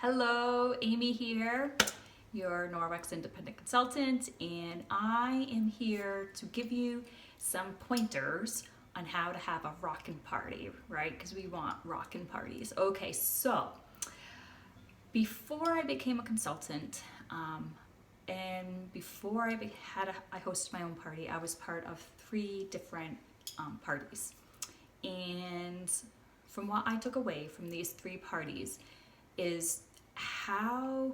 Hello, Amy here, your Norwex Independent Consultant, and I am here to give you some pointers on how to have a rockin' party, right? Because we want rockin' parties. Okay, so before I became a consultant, and before I hosted my own party, I was part of 3 different parties. And from what I took away from these 3 parties is how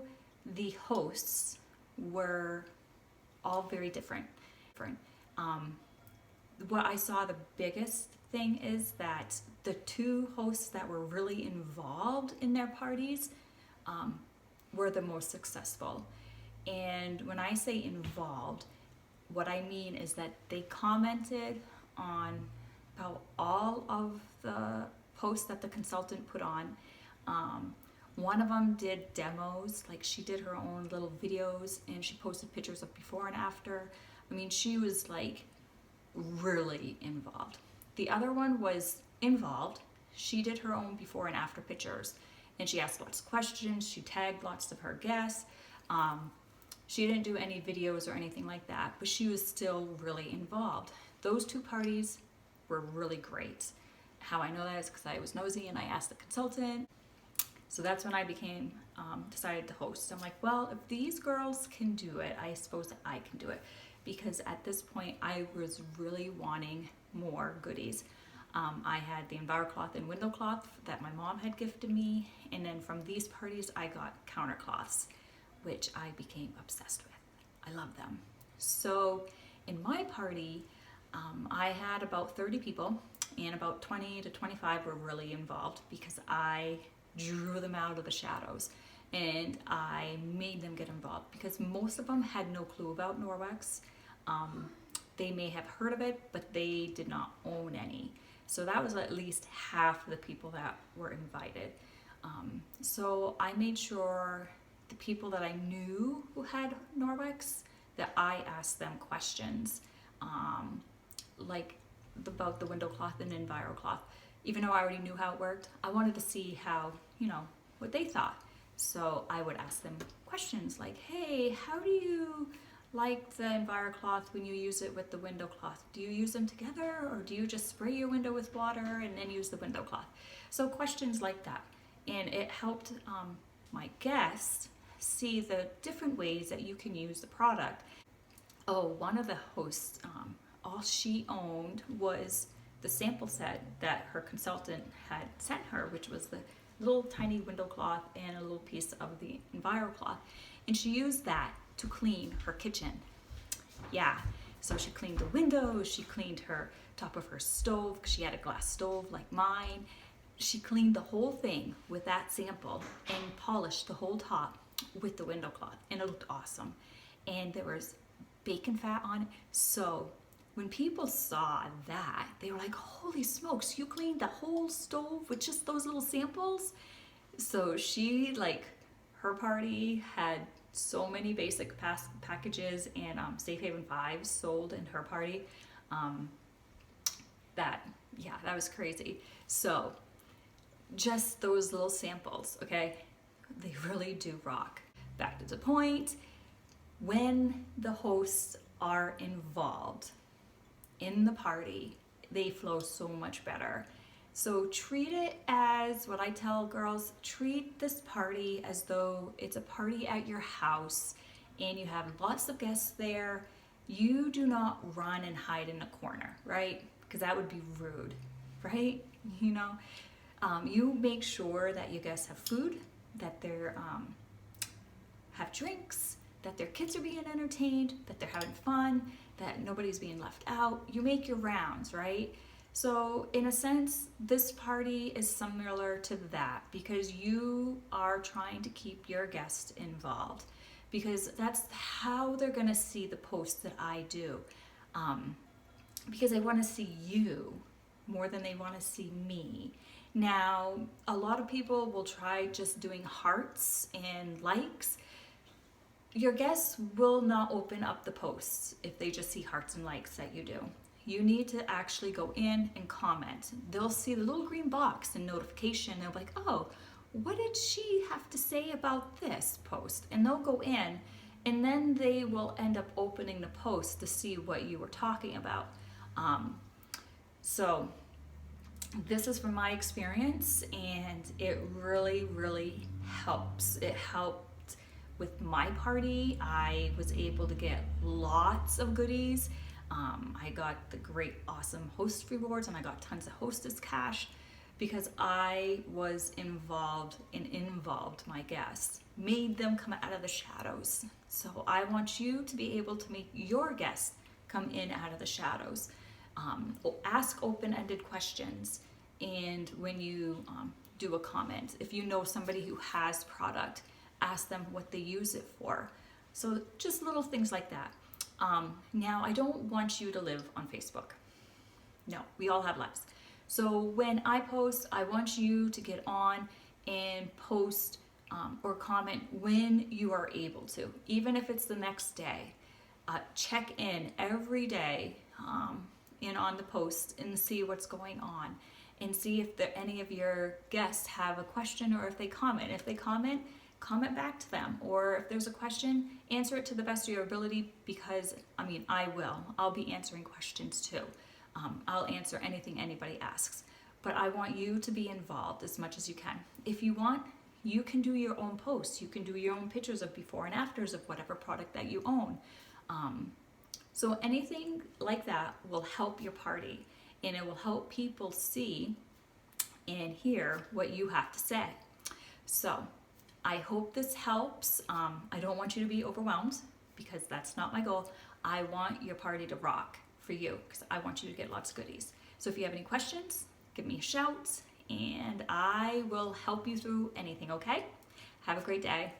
the hosts were all very different. Um, what I saw the biggest thing is that the 2 hosts that were really involved in their parties were the most successful. And when I say involved, what I mean is that they commented on about all of the posts that the consultant put on. One of them did demos, like she did her own little videos and she posted pictures of before and after. I mean, she was like really involved. The other one was involved. She did her own before and after pictures and she asked lots of questions. She tagged lots of her guests. She didn't do any videos or anything like that, but she was still really involved. Those 2 parties were really great. How I know that is because I was nosy and I asked the consultant. So that's when I decided to host. I'm like, well, if these girls can do it, I suppose that I can do it. Because at this point, I was really wanting more goodies. I had the EnviroCloth and window cloth that my mom had gifted me. And then from these parties, I got countercloths, which I became obsessed with. I love them. So in my party, I had about 30 people and about 20 to 25 were really involved because I drew them out of the shadows and I made them get involved because most of them had no clue about Norwex. They may have heard of it, but they did not own any. So that was at least half of the people that were invited. So I made sure the people that I knew who had Norwex, that I asked them questions like about the window cloth and EnviroCloth. Even though I already knew how it worked, I wanted to see how, what they thought. So I would ask them questions like, hey, how do you like the EnviroCloth when you use it with the window cloth? Do you use them together or do you just spray your window with water and then use the window cloth? So questions like that. And it helped my guests see the different ways that you can use the product. Oh, one of the hosts, all she owned was the sample set that her consultant had sent her, which was the little tiny window cloth and a little piece of the EnviroCloth. And she used that to clean her kitchen. Yeah, so she cleaned the windows, she cleaned her top of her stove, because she had a glass stove like mine. She cleaned the whole thing with that sample and polished the whole top with the window cloth, and it looked awesome. And there was bacon fat on it. So when people saw that, they were like, holy smokes, you cleaned the whole stove with just those little samples? So she, her party had so many basic packages and Safe Haven 5s sold in her party. That was crazy. So just those little samples, okay? They really do rock. Back to the point, when the hosts are involved in the party, they flow so much better. So treat it as, what I tell girls, treat this party as though it's a party at your house and you have lots of guests there. You do not run and hide in a corner, right? Because that would be rude, right? You make sure that your guests have food, that they're have drinks, that their kids are being entertained, that they're having fun, that nobody's being left out. You make your rounds, right? So in a sense, this party is similar to that because you are trying to keep your guests involved because that's how they're gonna see the posts that I do. Because they wanna see you more than they wanna see me. Now, a lot of people will try just doing hearts and likes. Your guests will not open up the posts if they just see hearts and likes that you do. You need to actually go in and comment. They'll see the little green box and notification. They'll be like, oh, what did she have to say about this post? And they'll go in and then they will end up opening the post to see what you were talking about. So this is from my experience, and it really, really helps. It helped with my party. I was able to get lots of goodies. I got the great, awesome host rewards, and I got tons of hostess cash because I was involved and involved my guests, made them come out of the shadows. So I want you to be able to make your guests come in out of the shadows. Ask open-ended questions, and when you do a comment, if you know somebody who has product, ask them what they use it for. So just little things like that. Now, I don't want you to live on Facebook. No, we all have lives. So when I post, I want you to get on and post or comment when you are able to, even if it's the next day. Check in every day in on the post and see what's going on, and see if any of your guests have a question, or if they comment. If they comment back to them, or if there's a question, answer it to the best of your ability, because I'll be answering questions too. I'll answer anything anybody asks, but I want you to be involved as much as you can. If you want, you can do your own posts. You can do your own pictures of before and afters of whatever product that you own. So anything like that will help your party, and it will help people see and hear what you have to say. So I hope this helps. I don't want you to be overwhelmed, because that's not my goal. I want your party to rock for you, because I want you to get lots of goodies. So if you have any questions, give me a shout, and I will help you through anything, okay? Have a great day.